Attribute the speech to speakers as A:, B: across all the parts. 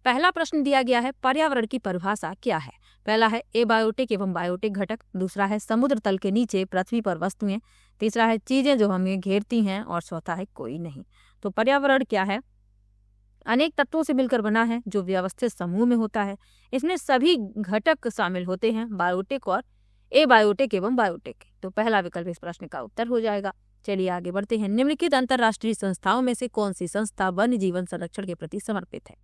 A: पहला प्रश्न दिया गया है पर्यावरण की परिभाषा क्या है। पहला है एबायोटिक एवं बायोटिक घटक, दूसरा है समुद्र तल के नीचे पृथ्वी पर वस्तुएं, तीसरा है चीजें जो हमें घेरती हैं और चौथा है कोई नहीं। तो पर्यावरण क्या है? अनेक तत्वों से मिलकर बना है जो व्यवस्थित समूह में होता है। इसमें सभी घटक शामिल होते हैं, बायोटिक और एबायोटिक एवं बायोटिक। तो पहला विकल्प इस प्रश्न का उत्तर हो जाएगा। चलिए आगे बढ़ते हैं। निम्नलिखित अंतरराष्ट्रीय संस्थाओं में से कौन सी संस्था वन्य जीवन संरक्षण के प्रति समर्पित है?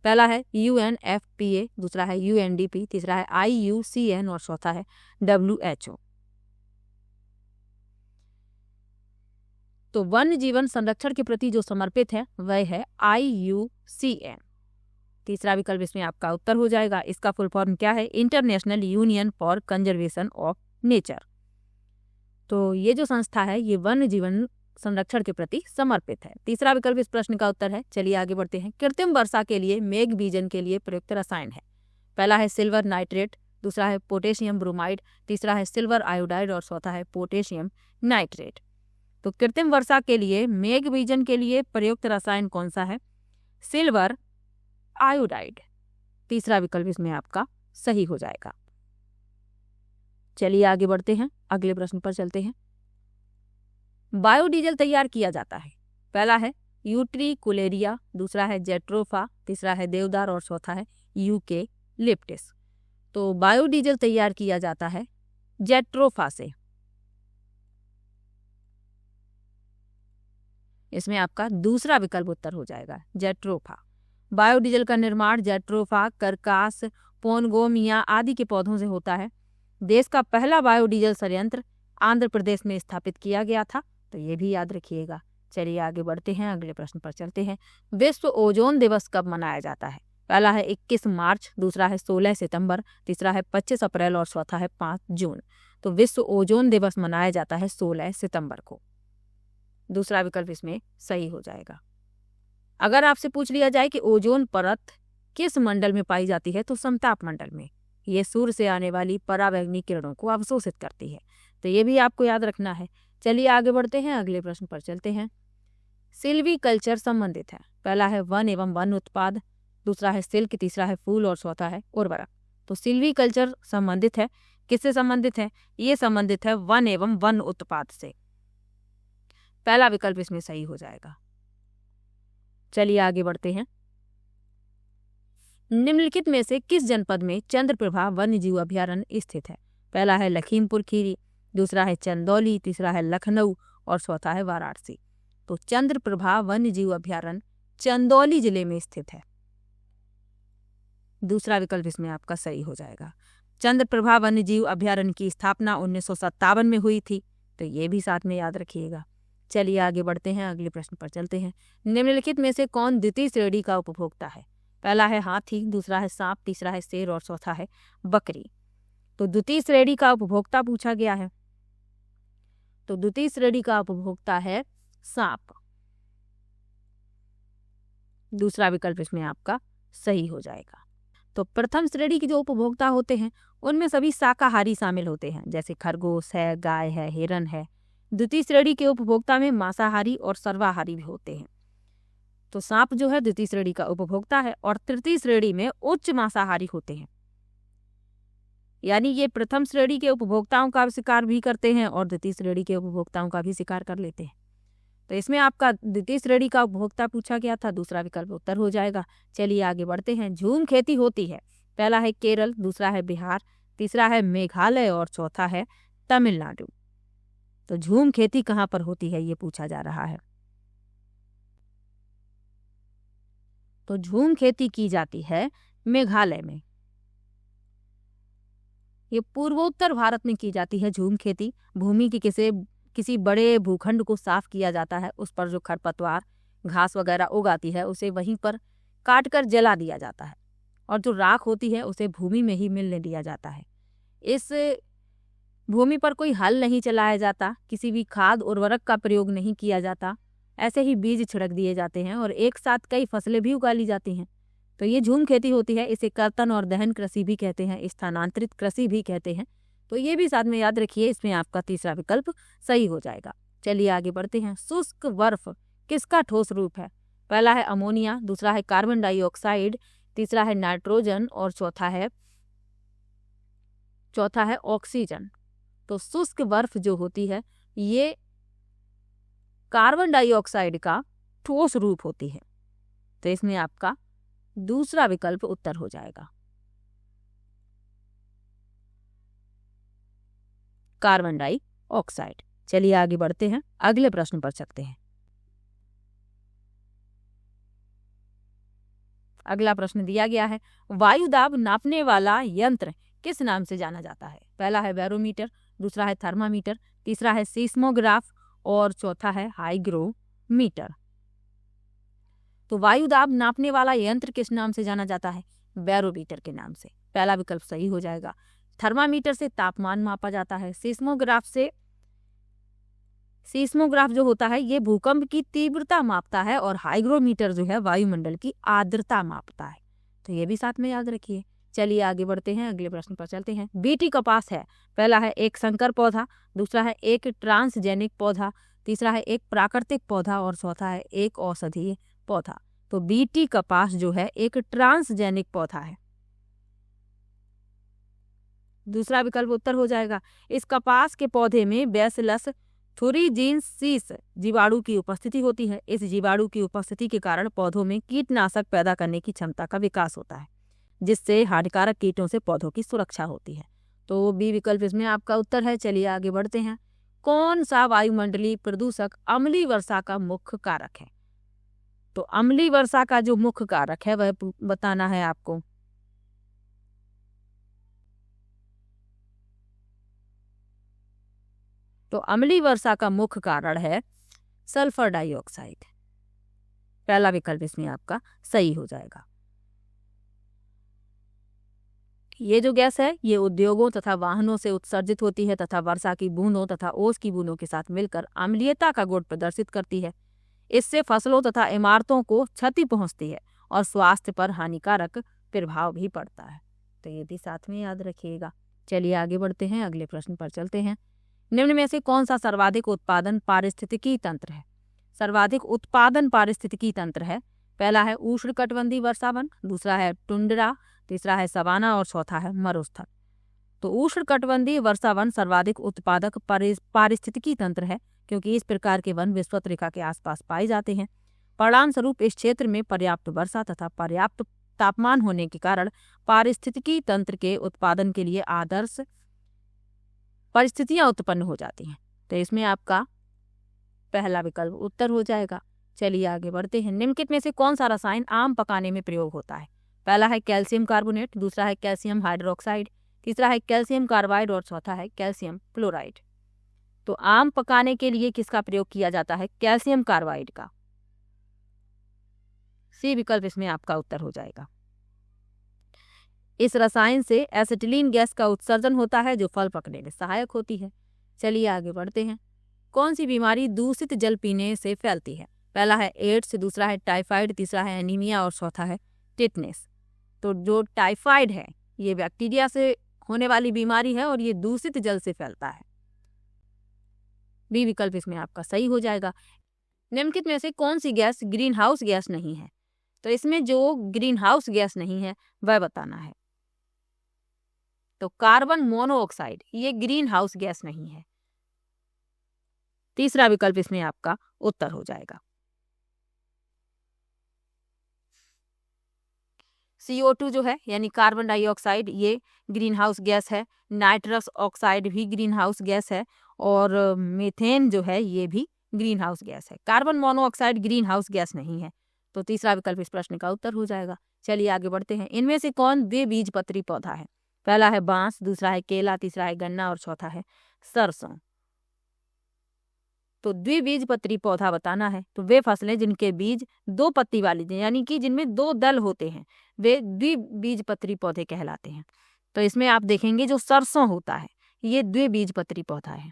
A: पहला है UNFPA, दूसरा है UNDP, तीसरा है IUCN और चौथा है WHO। तो वन्य जीवन संरक्षण के प्रति जो समर्पित है वह है IUCN। तीसरा विकल्प इसमें आपका उत्तर हो जाएगा। इसका फुल फॉर्म क्या है? International union for conservation of nature. तो ये जो संस्था है ये वन्य जीवन संरक्षण के प्रति समर्पित है। तीसरा विकल्प इस प्रश्न का उत्तर है। चलिए आगे बढ़ते हैं। कृत्रिम वर्षा के लिए मेघ बीजन के लिए प्रयुक्त रसायन है। पहला है सिल्वर नाइट्रेट, दूसरा है पोटेशियम ब्रोमाइड, तीसरा है सिल्वर आयोडाइड और चौथा है पोटेशियम नाइट्रेट। तो कृत्रिम वर्षा के लिए मेघ बीजन के लिए प्रयुक्त रसायन कौन सा है? Silver iodide. तीसरा विकल्प इसमें आपका सही हो जाएगा। चलिए आगे बढ़ते हैं, अगले प्रश्न पर चलते हैं। बायोडीजल तैयार किया जाता है। पहला है यूट्रिकुलेरिया, दूसरा है जेट्रोफा, तीसरा है देवदार और चौथा है यूकेलिप्टस। तो बायोडीजल तैयार किया जाता है जेट्रोफा से। इसमें आपका दूसरा विकल्प उत्तर हो जाएगा, जेट्रोफा। बायोडीजल का निर्माण जेट्रोफा, करकास, पोनगोमिया आदि के पौधों से होता है। देश का पहला बायोडीजल संयंत्र आंध्र प्रदेश में स्थापित किया गया था, तो ये भी याद रखिएगा। चलिए आगे बढ़ते हैं, अगले प्रश्न पर चलते हैं। विश्व ओजोन दिवस कब मनाया जाता है? पहला है 21 मार्च, दूसरा है 16 सितंबर, तीसरा है 25 अप्रैल और चौथा है 5 जून। तो विश्व ओजोन दिवस मनाया जाता है 16 सितंबर को। दूसरा विकल्प इसमें सही हो जाएगा। अगर आपसे पूछ लिया जाए कि ओजोन परत किस मंडल में पाई जाती है, तो समताप मंडल में। ये सूर्य से आने वाली पराबैंगनी किरणों को अवशोषित करती है, तो ये भी आपको याद रखना है। चलिए आगे बढ़ते हैं, अगले प्रश्न पर चलते हैं। सिल्वीकल्चर संबंधित है। पहला है वन एवं वन उत्पाद, दूसरा है सिल्क, तीसरा है फूल और चौथा है उर्वरक। तो सिल्वीकल्चर संबंधित है, किससे संबंधित है? ये संबंधित है वन एवं वन उत्पाद से। पहला विकल्प इसमें सही हो जाएगा। चलिए आगे बढ़ते हैं। निम्नलिखित में से किस जनपद में चंद्रप्रभा वन्यजीव अभयारण्य स्थित है? पहला है लखीमपुर खीरी, दूसरा है चंदौली, तीसरा है लखनऊ और चौथा है वाराणसी। तो चंद्रप्रभा वन्यजीव अभयारण्य चंदौली जिले में स्थित है। दूसरा विकल्प इसमें आपका सही हो जाएगा। चंद्रप्रभा वन्यजीव अभयारण्य की स्थापना 1957 में हुई थी, तो ये भी साथ में याद रखिएगा। चलिए आगे बढ़ते हैं, अगले प्रश्न पर चलते हैं। निम्नलिखित में से कौन द्वितीय श्रेणी का उपभोक्ता है? पहला है हाथी, दूसरा है सांप, तीसरा है शेर और चौथा है बकरी। तो द्वितीय श्रेणी का उपभोक्ता पूछा गया है, तो द्वितीय श्रेणी का उपभोक्ता है सांप। दूसरा विकल्प इसमें आपका सही हो जाएगा। तो प्रथम श्रेणी के जो उपभोक्ता होते हैं उनमें सभी शाकाहारी शामिल होते हैं, जैसे खरगोश है, गाय है, हिरन है। द्वितीय श्रेणी के उपभोक्ता में मांसाहारी और सर्वाहारी भी होते हैं। तो सांप जो है द्वितीय श्रेणी का उपभोक्ता है और तृतीय श्रेणी में उच्च मांसाहारी होते हैं। यानी ये प्रथम श्रेणी के उपभोक्ताओं का शिकार भी करते हैं और द्वितीय श्रेणी के उपभोक्ताओं का भी शिकार कर लेते हैं। तो इसमें आपका द्वितीय श्रेणी का उपभोक्ता पूछा गया था, दूसरा विकल्प उत्तर हो जाएगा। चलिए आगे बढ़ते हैं। झूम खेती होती है। पहला है केरल, दूसरा है बिहार, तीसरा है मेघालय और चौथा है तमिलनाडु। तो झूम खेती कहाँ पर होती है ये पूछा जा रहा है। तो झूम खेती की जाती है मेघालय में। ये पूर्वोत्तर भारत में की जाती है झूम खेती। भूमि की किसी बड़े भूखंड को साफ किया जाता है, उस पर जो खरपतवार घास वगैरह उगाती है उसे वहीं पर काट कर जला दिया जाता है और जो राख होती है उसे भूमि में ही मिलने दिया जाता है। इस भूमि पर कोई हल नहीं चलाया जाता, किसी भी खाद उर्वरक का प्रयोग नहीं किया जाता, ऐसे ही बीज छिड़क दिए जाते हैं और एक साथ कई फसलें भी उगा ली जाती हैं। तो ये झूम खेती होती है। इसे कर्तन और दहन कृषि भी कहते हैं, स्थानांतरित कृषि भी कहते हैं। तो ये भी साथ में याद रखिए। इसमें आपका तीसरा विकल्प सही हो जाएगा। चलिए आगे बढ़ते हैं। शुष्क बर्फ किसका ठोस रूप है? पहला है अमोनिया, दूसरा है कार्बन डाइऑक्साइड, तीसरा है नाइट्रोजन और चौथा है ऑक्सीजन। तो शुष्क बर्फ जो होती है ये कार्बन डाइऑक्साइड का ठोस रूप होती है। तो इसमें आपका दूसरा विकल्प उत्तर हो जाएगा, कार्बन डाइऑक्साइड। चलिए आगे बढ़ते हैं, अगले प्रश्न पर चलते हैं। अगला प्रश्न दिया गया है, वायु दाब नापने वाला यंत्र किस नाम से जाना जाता है? पहला है बैरोमीटर, दूसरा है थर्मामीटर, तीसरा है सीस्मोग्राफ और चौथा है हाइग्रोमीटर। तो वायु दाब नापने वाला यंत्र किस नाम से जाना जाता है? बैरोमीटर के नाम से। पहला विकल्प सही हो जाएगा। थर्मामीटर से तापमान मापा जाता है, सीस्मोग्राफ जो होता है ये भूकंप की तीव्रता मापता है और हाइग्रोमीटर जो है वायुमंडल की आर्द्रता मापता है। तो ये भी साथ में याद रखिए। चलिए आगे बढ़ते हैं, अगले प्रश्न पर चलते हैं। बीटी कपास है, पहला है एक संकर पौधा, दूसरा है एक ट्रांसजेनिक पौधा, तीसरा है एक प्राकृतिक पौधा और चौथा है एक औषधीय पौधा। तो बीटी कपास जो है एक ट्रांसजेनिक पौधा है। दूसरा विकल्प उत्तर हो जाएगा। इस कपास के पौधे में बैसिलस थुरिजिनसिस जीवाणु की उपस्थिति होती है। इस जीवाणु की उपस्थिति के कारण पौधों में कीटनाशक पैदा करने की क्षमता का विकास होता है, जिससे हानिकारक कीटों से पौधों की सुरक्षा होती है। तो बी विकल्प इसमें आपका उत्तर है। चलिए आगे बढ़ते हैं। कौन सा वायुमंडलीय प्रदूषक अम्लीय वर्षा का मुख्य कारक है? तो अम्लीय वर्षा का जो मुख्य कारक है वह बताना है आपको। तो अम्लीय वर्षा का मुख्य कारण है सल्फर डाइऑक्साइड। पहला विकल्प इसमें आपका सही हो जाएगा। ये जो गैस है ये उद्योगों तथा वाहनों से उत्सर्जित होती है तथा वर्षा की बूंदों तथा ओस की बूंदों के साथ मिलकर अम्लीयता का गुण प्रदर्शित करती है। इससे फसलों तथा इमारतों को क्षति पहुंचती है और स्वास्थ्य पर हानिकारक प्रभाव भी पड़ता है। तो ये भी साथ में याद रखिएगा। चलिए आगे बढ़ते हैं, अगले प्रश्न पर चलते हैं। निम्न में से कौन सा सर्वाधिक उत्पादन पारिस्थितिकी तंत्र है? सर्वाधिक उत्पादन पारिस्थितिकी तंत्र है, पहला है उष्णकटिबंधीय वर्षावन, दूसरा है टुंड्रा, तीसरा है सवाना और चौथा है मरुस्थल। तो उष्णकटिबंधीय वर्षावन सर्वाधिक उत्पादक पारिस्थितिकी तंत्र है, क्योंकि इस प्रकार के वन विषुवत रेखा के आसपास पाए जाते हैं। परिणाम स्वरूप इस क्षेत्र में पर्याप्त वर्षा तथा पर्याप्त तापमान होने के कारण पारिस्थितिकी तंत्र के उत्पादन के लिए आदर्श परिस्थितियां उत्पन्न हो जाती हैं। तो इसमें आपका पहला विकल्प उत्तर हो जाएगा। चलिए आगे बढ़ते हैं। निम्नलिखित में से कौन सा रसायन आम पकाने में प्रयोग होता है? पहला है कैल्शियम कार्बोनेट, दूसरा है कैल्शियम हाइड्रोक्साइड, तीसरा है कैल्शियम कार्बाइड और चौथा है कैल्शियम क्लोराइड। तो आम पकाने के लिए किसका प्रयोग किया जाता है? कैल्शियम कार्बाइड का। सी विकल्प इसमें आपका उत्तर हो जाएगा। इस रसायन से एसिटिलीन गैस का उत्सर्जन होता है जो फल पकने में सहायक होती है। चलिए आगे बढ़ते हैं। कौन सी बीमारी दूषित जल पीने से फैलती है? पहला है एड्स, दूसरा है टाइफाइड, तीसरा है एनीमिया और चौथा है टिटनेस। तो जो टाइफाइड है ये बैक्टीरिया से होने वाली बीमारी है और ये दूषित जल से फैलता है। बी विकल्प इसमें आपका सही हो जाएगा। निम्नलिखित में से कौन सी गैस ग्रीन हाउस गैस नहीं है? तो इसमें जो ग्रीन हाउस गैस नहीं है वह बताना है। तो कार्बन मोनोऑक्साइड ये ग्रीन हाउस गैस नहीं है। तीसरा विकल्प इसमें आपका उत्तर हो जाएगा। CO2 जो है यानी कार्बन डाइऑक्साइड ये ग्रीन हाउस गैस है। नाइट्रस ऑक्साइड भी ग्रीन हाउस गैस है और मीथेन जो है ये भी ग्रीन हाउस गैस है। Carbon monoxide green house gas नहीं है। तो तीसरा विकल्प इस प्रश्न का उत्तर हो जाएगा। चलिए आगे बढ़ते हैं। इनमें से कौन द्विबीजपत्री पौधा है? पहला है बांस, दूसरा है केला, तीसरा है गन्ना और चौथा है सरसों। तो द्विबीजपत्री पौधा बताना है। तो वे फसलें जिनके बीज दो पत्ती वाली यानी कि जिनमें दो दल होते हैं वे द्विबीजपत्री पौधे कहलाते हैं। तो इसमें आप देखेंगे जो सरसों होता है ये द्विबीजपत्री पौधा है।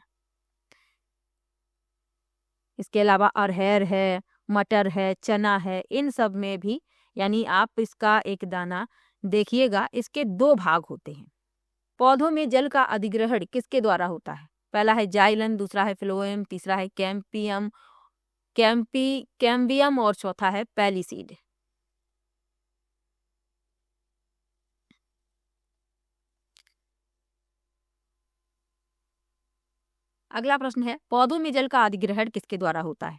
A: इसके अलावा अरहर है, मटर है, चना है, इन सब में भी यानी आप इसका एक दाना देखिएगा, इसके दो भाग होते हैं। पौधों में जल का अधिग्रहण किसके द्वारा होता है? पहला है जाइलम, दूसरा है फ्लोएम, तीसरा है कैम्बियम और चौथा है पैलिसीड। अगला प्रश्न है पौधों में जल का अधिग्रहण किसके द्वारा होता है?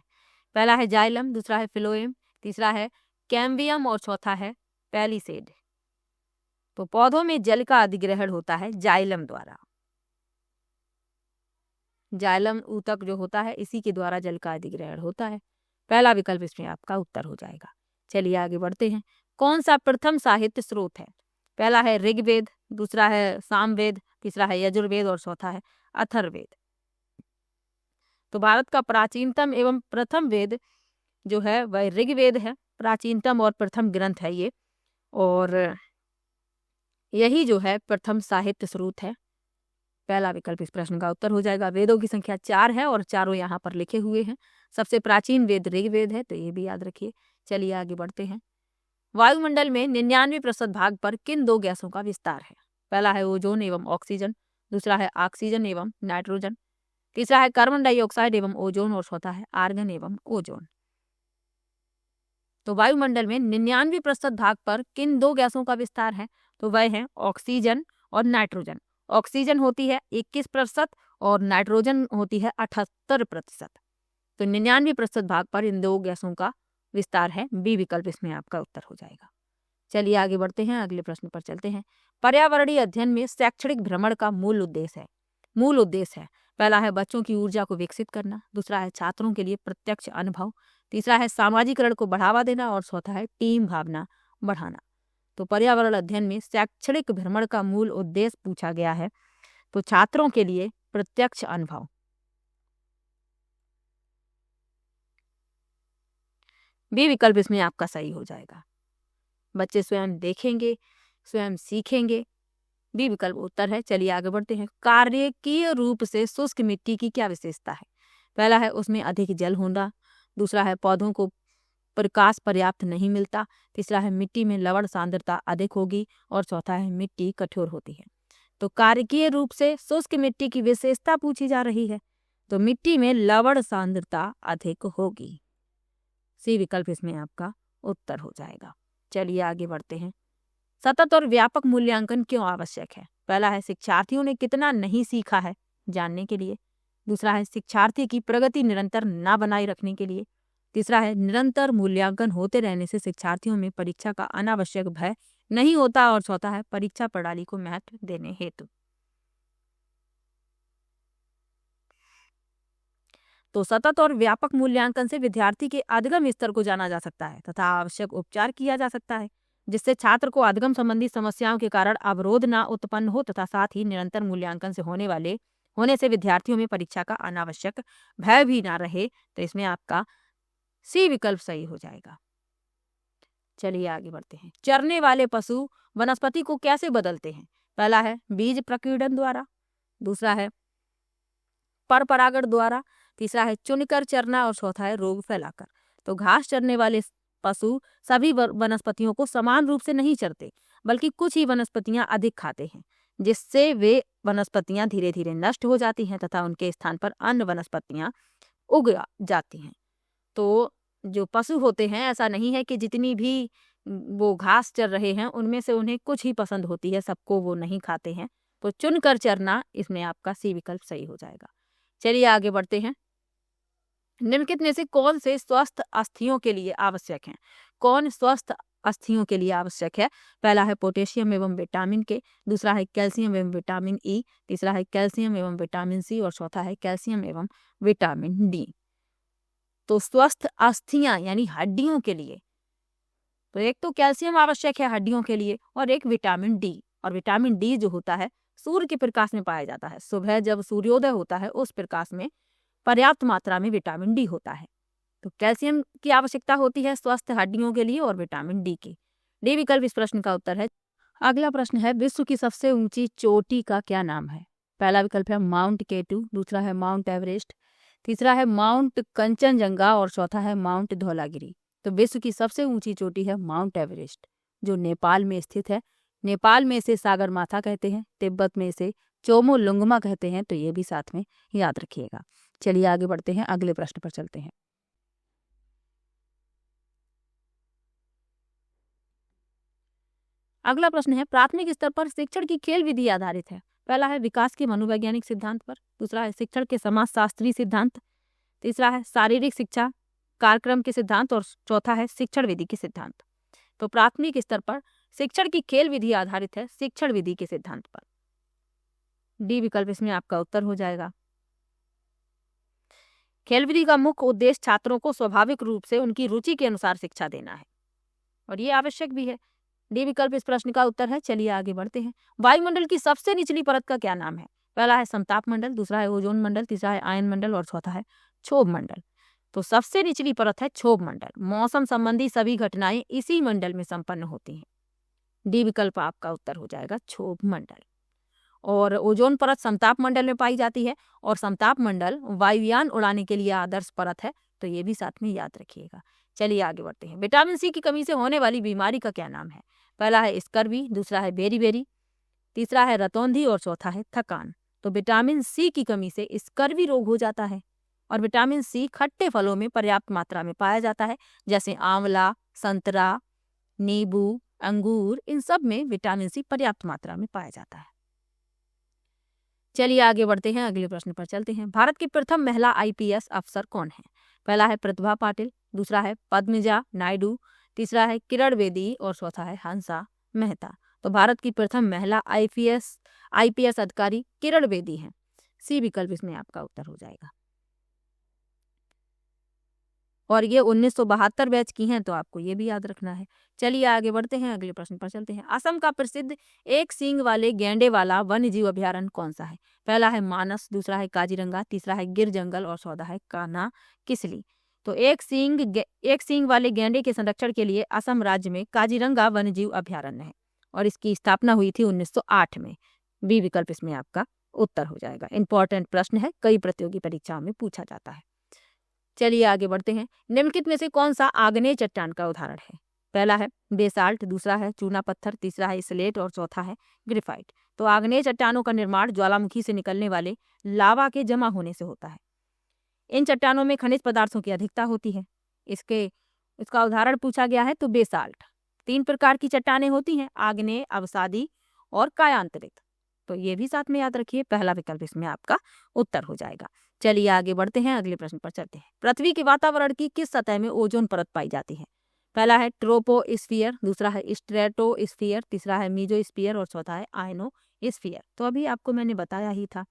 A: पहला है जाइलम, दूसरा है फिलोएम, तीसरा है कैम्बियम और चौथा है पैलिसेड। तो पौधों में जल का अधिग्रहण होता है जाइलम द्वारा। जाइलम ऊतक जो होता है इसी के द्वारा जल का अधिग्रहण होता है। पहला विकल्प इसमें आपका उत्तर हो जाएगा। चलिए आगे बढ़ते हैं। कौन सा प्रथम साहित्य स्रोत है? पहला है ऋग्वेद, दूसरा है सामवेद, तीसरा है यजुर्वेद और चौथा है अथर्ववेद। तो भारत का प्राचीनतम एवं प्रथम वेद जो है वह ऋग्वेद है। प्राचीनतम और प्रथम ग्रंथ है ये, और यही जो है प्रथम साहित्य स्रोत है। पहला विकल्प इस प्रश्न का उत्तर हो जाएगा। वेदों की संख्या 4 है और चारों यहाँ पर लिखे हुए हैं। सबसे प्राचीन वेद ऋग्वेद है, तो ये भी याद रखिए। चलिए आगे बढ़ते हैं। वायुमंडल में 99% भाग पर किन दो गैसों का विस्तार है? पहला है ओजोन एवं ऑक्सीजन, दूसरा है ऑक्सीजन एवं नाइट्रोजन, तीसरा है कार्बन डाइऑक्साइड एवं ओजोन और चौथा है आर्गन एवं ओजोन। तो वायुमंडल में 99% भाग पर किन दो गैसों का विस्तार है? तो वह है ऑक्सीजन और नाइट्रोजन। ऑक्सीजन होती है 21% और नाइट्रोजन होती है 78%। तो 99% भाग पर इन दो गैसों का विस्तार है। बी विकल्प इसमें आपका उत्तर हो जाएगा। चलिए आगे बढ़ते हैं, अगले प्रश्न पर चलते हैं। पर्यावरणीय अध्ययन में शैक्षणिक भ्रमण का मूल उद्देश्य है। पहला है बच्चों की ऊर्जा को विकसित करना, दूसरा है छात्रों के लिए प्रत्यक्ष अनुभव, तीसरा है सामाजिकरण को बढ़ावा देना और चौथा है टीम भावना बढ़ाना। तो पर्यावरण अध्ययन में शैक्षणिक भ्रमण का मूल उद्देश्य पूछा गया है, तो छात्रों के लिए प्रत्यक्ष अनुभव। बी विकल्प इसमें आपका सही हो जाएगा। बच्चे स्वयं देखेंगे, स्वयं सीखेंगे। बी विकल्प उत्तर है। चलिए आगे बढ़ते हैं। कार्यकीय रूप से शुष्क मिट्टी की क्या विशेषता है? पहला है उसमें अधिक जल होना, दूसरा है पौधों को प्रकाश पर्याप्त नहीं मिलता, तीसरा है मिट्टी में लवण सांद्रता अधिक होगी और चौथा है मिट्टी कठोर होती है। तो कार्यकीय रूप से शुष्क मिट्टी की विशेषता पूछी जा रही है, तो मिट्टी में लवण सांद्रता अधिक होगी। सी विकल्प इसमें आपका उत्तर हो जाएगा। चलिए आगे बढ़ते हैं। सतत और व्यापक मूल्यांकन क्यों आवश्यक है? पहला है शिक्षार्थियों ने कितना नहीं सीखा है जानने के लिए, दूसरा है शिक्षार्थी की प्रगति निरंतर ना बनाए रखने के लिए, तीसरा है निरंतर मूल्यांकन होते रहने से शिक्षार्थियों में परीक्षा का अनावश्यक भय नहीं होता और चौथा है परीक्षा प्रणाली को महत्व देने हेतु। तो सतत और व्यापक मूल्यांकन से विद्यार्थी के अधिगम स्तर को जाना जा सकता है तथा आवश्यक उपचार किया जा सकता है, जिससे छात्र को अधिगम संबंधी समस्याओं के कारण अवरोध न उत्पन्न हो तथा साथ ही निरंतर मूल्यांकन से होने से विद्यार्थियों में परीक्षा का अनावश्यक भय भी ना रहे। तो इसमें आपका सी विकल्प सही हो जाएगा। चलिए आगे बढ़ते हैं। चरने वाले पशु वनस्पति को कैसे बदलते हैं? पहला है बीज प्रकीर्णन द्वारा, दूसरा है पर परागण द्वारा, तीसरा है चुनकर चरना और चौथा है रोग फैलाकर। तो घास चरने वाले पशु सभी वनस्पतियों को समान रूप से नहीं चरते, बल्कि कुछ ही वनस्पतियां अधिक खाते हैं, जिससे वे वनस्पतियां धीरे धीरे नष्ट हो जाती हैं तथा उनके स्थान पर अन्य वनस्पतियां उग जाती हैं। तो जो पशु होते हैं, ऐसा नहीं है कि जितनी भी वो घास चर रहे हैं उनमें से उन्हें कुछ ही पसंद होती है, सबको वो नहीं खाते हैं। तो चुनकर चरना इसमें आपका सी विकल्प सही हो जाएगा। चलिए आगे बढ़ते हैं। निम्नलिखित में से कौन से स्वस्थ अस्थियों के लिए आवश्यक हैं? कौन स्वस्थ अस्थियों के लिए आवश्यक है? पहला है पोटेशियम एवं विटामिन के, दूसरा है कैल्शियम एवं विटामिन ई, तीसरा है कैल्शियम एवं विटामिन सी और चौथा है कैल्शियम एवं विटामिन डी। तो स्वस्थ अस्थियां यानी हड्डियों के लिए तो एक तो कैल्शियम आवश्यक है हड्डियों के लिए और एक विटामिन डी। और विटामिन डी जो होता है सूर्य के प्रकाश में पाया जाता है। सुबह जब सूर्योदय होता है उस प्रकाश में पर्याप्त मात्रा में विटामिन डी होता है। तो कैल्शियम की आवश्यकता होती है स्वस्थ हड्डियों के लिए और विटामिन डी की। डी विकल्प इस प्रश्न का उत्तर है। अगला प्रश्न है विश्व की सबसे ऊंची चोटी का क्या नाम है? पहला विकल्प है माउंट केटू, दूसरा है माउंट एवरेस्ट, तीसरा है माउंट कंचनजंगा और चौथा है माउंट धौलागिरी। तो विश्व की सबसे ऊंची चोटी है माउंट एवरेस्ट, जो नेपाल में स्थित है। नेपाल में इसे सागरमाथा कहते हैं, तिब्बत में इसे चोमोलुंगमा कहते हैं। तो ये भी साथ में याद रखिएगा। चलिए आगे बढ़ते हैं, अगले प्रश्न पर चलते हैं। अगला प्रश्न है प्राथमिक स्तर पर शिक्षण की खेल विधि आधारित है। पहला है विकास के मनोवैज्ञानिक सिद्धांत पर, दूसरा है शिक्षण के समाजशास्त्री सिद्धांत, तीसरा है शारीरिक शिक्षा कार्यक्रम के सिद्धांत और चौथा है शिक्षण विधि के सिद्धांत। तो प्राथमिक स्तर पर शिक्षण की खेल विधि आधारित है शिक्षण विधि के सिद्धांत पर। डी विकल्प इसमें आपका उत्तर हो जाएगा। खेल विधि का मुख्य उद्देश्य छात्रों को स्वाभाविक रूप से उनकी रुचि के अनुसार शिक्षा देना है और ये आवश्यक भी है। डी विकल्प इस प्रश्न का उत्तर है। चलिए आगे बढ़ते हैं। वायुमंडल की सबसे निचली परत का क्या नाम है? पहला है समताप मंडल, दूसरा है ओजोन मंडल, तीसरा है आयन मंडल और चौथा है क्षोभ मंडल। तो सबसे निचली परत है क्षोभ मंडल। मौसम संबंधी सभी घटनाएं इसी मंडल में संपन्न होती हैं। डी विकल्प आपका उत्तर हो जाएगा क्षोभ मंडल। और ओजोन परत समताप मंडल में पाई जाती है और समताप मंडल वायुयान उड़ाने के लिए आदर्श परत है, तो ये भी साथ में याद रखिएगा। चलिए आगे बढ़ते हैं। विटामिन सी की कमी से होने वाली बीमारी का क्या नाम है? पहला है स्कर्वी, दूसरा है बेरी, तीसरा है रतौंधी और चौथा है थकान। तो विटामिन सी की कमी से स्कर्वी रोग हो जाता है और विटामिन सी खट्टे फलों में पर्याप्त मात्रा में पाया जाता है, जैसे आंवला, संतरा, नींबू, अंगूर, इन सब में विटामिन सी पर्याप्त मात्रा में पाया जाता है। चलिए आगे बढ़ते हैं, अगले प्रश्न पर चलते हैं। भारत की प्रथम महिला आईपीएस अफसर कौन है? पहला है प्रतिभा पाटिल, दूसरा है पद्मजा नायडू, तीसरा है किरण बेदी और चौथा है हंसा मेहता। तो भारत की प्रथम महिला आईपीएस अधिकारी किरण बेदी हैं। सी विकल्प इसमें आपका उत्तर हो जाएगा और ये 1972 बैच की हैं, तो आपको ये भी याद रखना है। चलिए आगे बढ़ते हैं, अगले प्रश्न पर चलते हैं। असम का प्रसिद्ध एक सींग वाले गैंडे वाला वन्य जीव अभयारण्य कौन सा है? पहला है मानस, दूसरा है काजीरंगा, तीसरा है गिर जंगल और चौथा है कान्हा किसली। तो एक सींग वाले गैंडे के संरक्षण के लिए असम राज्य में काजीरंगा वन्य जीव अभयारण्य है और इसकी स्थापना हुई थी 1908 में। बी विकल्प इसमें आपका उत्तर हो जाएगा। इंपॉर्टेंट प्रश्न है, कई प्रतियोगी परीक्षाओं में पूछा जाता है। चलिए आगे बढ़ते हैं। निम्नलिखित में से कौन सा आग्नेय चट्टान का उदाहरण है? पहला है बेसाल्ट, दूसरा है चूना पत्थर, तीसरा है स्लेट और चौथा है ग्रेफाइट। तो आग्नेय चट्टानों का निर्माण ज्वालामुखी से निकलने वाले लावा के जमा होने से होता है। इन चट्टानों में खनिज पदार्थों की अधिकता होती है। इसका उदाहरण पूछा गया है तो बेसाल्ट। 3 प्रकार की चट्टानें होती हैं, आग्नेय, अवसादी और कायांतरित। तो ये भी साथ में याद रखिए। पहला विकल्प इसमें आपका उत्तर हो जाएगा। चलिए आगे बढ़ते हैं, अगले प्रश्न पर चलते हैं। पृथ्वी के वातावरण की किस सतह में ओजोन परत पाई जाती है? पहला है ट्रोपोस्फियर, दूसरा है स्ट्रेटोस्फियर, तीसरा है मीजोस्फियर और चौथा है आयनोस्फियर। तो अभी आपको मैंने बताया ही था,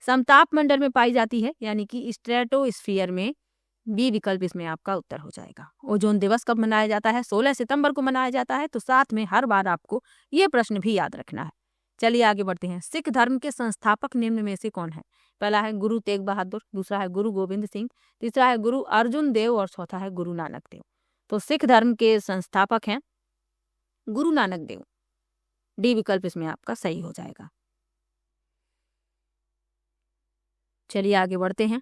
A: समताप मंडल में पाई जाती है, यानी कि स्ट्रेटोस्फियर में। बी विकल्प इसमें आपका उत्तर हो जाएगा। ओजोन दिवस कब मनाया जाता है? 16 सितंबर को मनाया जाता है। तो साथ में हर बार आपको ये प्रश्न भी याद रखना है। चलिए आगे बढ़ते हैं। सिख धर्म के संस्थापक निम्न में से कौन है? पहला है गुरु तेग बहादुर, दूसरा है गुरु गोविंद सिंह, तीसरा है गुरु अर्जुन देव और चौथा है गुरु नानक देव। तो सिख धर्म के संस्थापक हैं गुरु नानक देव। डी विकल्प इसमें आपका सही हो जाएगा। चलिए आगे बढ़ते हैं।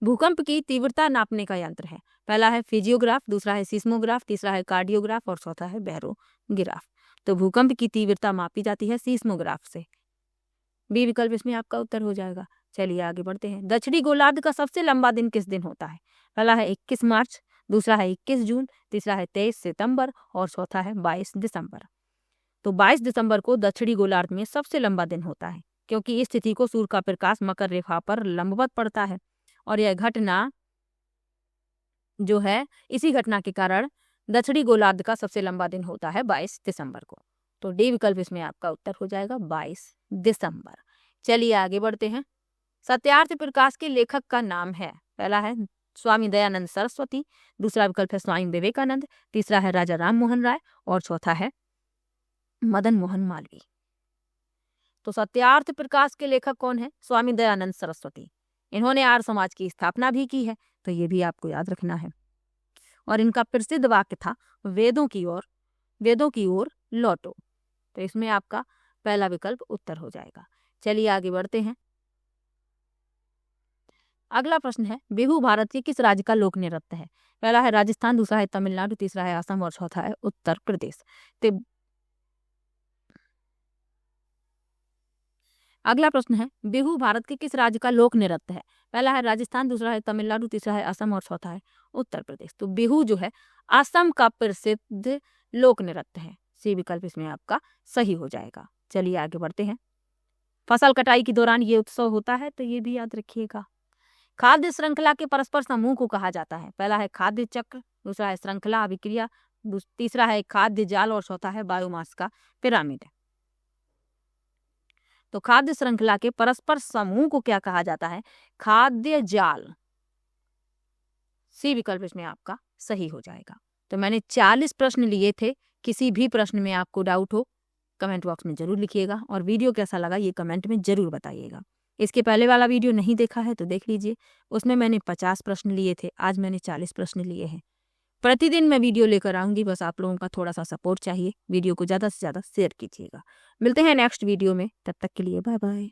A: भूकंप की तीव्रता नापने का यंत्र है। पहला है फिजियोग्राफ, दूसरा है सीस्मोग्राफ, तीसरा है कार्डियोग्राफ और चौथा है बैरोग्राफ। तो भूकंप की तीव्रता मापी जाती है सीस्मोग्राफ से। बी विकल्प इसमें आपका उत्तर हो जाएगा। चलिए आगे बढ़ते हैं। दक्षिणी गोलार्ध का सबसे लंबा दिन किस दिन होता है? पहला है 21 मार्च, दूसरा है 21 जून, तीसरा है 23 सितंबर और चौथा है 22 दिसंबर। तो 22 दिसंबर को दक्षिणी गोलार्ध में सबसे लंबा दिन होता है, क्योंकि इस तिथि को सूर्य का प्रकाश मकर रेखा पर लंबवत पड़ता है और यह घटना जो है, इसी घटना के कारण दक्षिणी गोलार्ध का सबसे लंबा दिन होता है 22 दिसंबर को। तो डी विकल्प इसमें आपका उत्तर हो जाएगा 22 दिसंबर। चलिए आगे बढ़ते हैं। सत्यार्थ प्रकाश के लेखक का नाम है। पहला है स्वामी दयानंद सरस्वती, दूसरा विकल्प है स्वामी विवेकानंद, तीसरा है राजा राम मोहन राय और चौथा है मदन मोहन मालवीय। तो सत्यार्थ प्रकाश के लेखक कौन है? स्वामी दयानंद सरस्वती। इन्होंने आर्य समाज की स्थापना भी की है, तो ये भी आपको याद रखना है। और इनका प्रसिद्ध वाक्य था वेदों की ओर लौटो। तो इसमें आपका पहला विकल्प उत्तर हो जाएगा। चलिए आगे बढ़ते हैं। अगला प्रश्न है, बिहू भारत के किस राज्य का लोक नृत्य है? पहला है राजस्थान, दूसरा है तमिलनाडु, तीसरा है असम और चौथा है उत्तर प्रदेश। तो अगला प्रश्न है, बिहू भारत के किस राज्य का लोक नृत्य है? पहला है राजस्थान, दूसरा है तमिलनाडु, तीसरा है असम और चौथा है उत्तर प्रदेश। तो बिहू जो है असम का प्रसिद्ध लोक नृत्य है। सी विकल्प इसमें आपका सही हो जाएगा। चलिए आगे बढ़ते हैं। फसल कटाई के दौरान ये उत्सव होता है, तो ये भी याद रखिएगा। खाद्य श्रृंखला के परस्पर समूह को कहा जाता है। पहला है खाद्य चक्र, दूसरा है श्रृंखला अभिक्रिया, तीसरा है खाद्य जाल और चौथा है बायोमास का पिरामिड। तो खाद्य श्रृंखला के परस्पर समूह को क्या कहा जाता है? खाद्य जाल। सी विकल्प इसमें आपका सही हो जाएगा। तो मैंने 40 प्रश्न लिए थे। किसी भी प्रश्न में आपको डाउट हो कमेंट बॉक्स में जरूर लिखिएगा, और वीडियो कैसा लगा ये कमेंट में जरूर बताइएगा। इसके पहले वाला वीडियो नहीं देखा है तो देख लीजिए, उसमें मैंने 50 प्रश्न लिए थे, आज मैंने 40 प्रश्न लिए हैं। प्रतिदिन मैं वीडियो लेकर आऊंगी, बस आप लोगों का थोड़ा सा सपोर्ट चाहिए। वीडियो को ज़्यादा से ज़्यादा शेयर कीजिएगा। मिलते हैं नेक्स्ट वीडियो में, तब तक के लिए बाय बाय।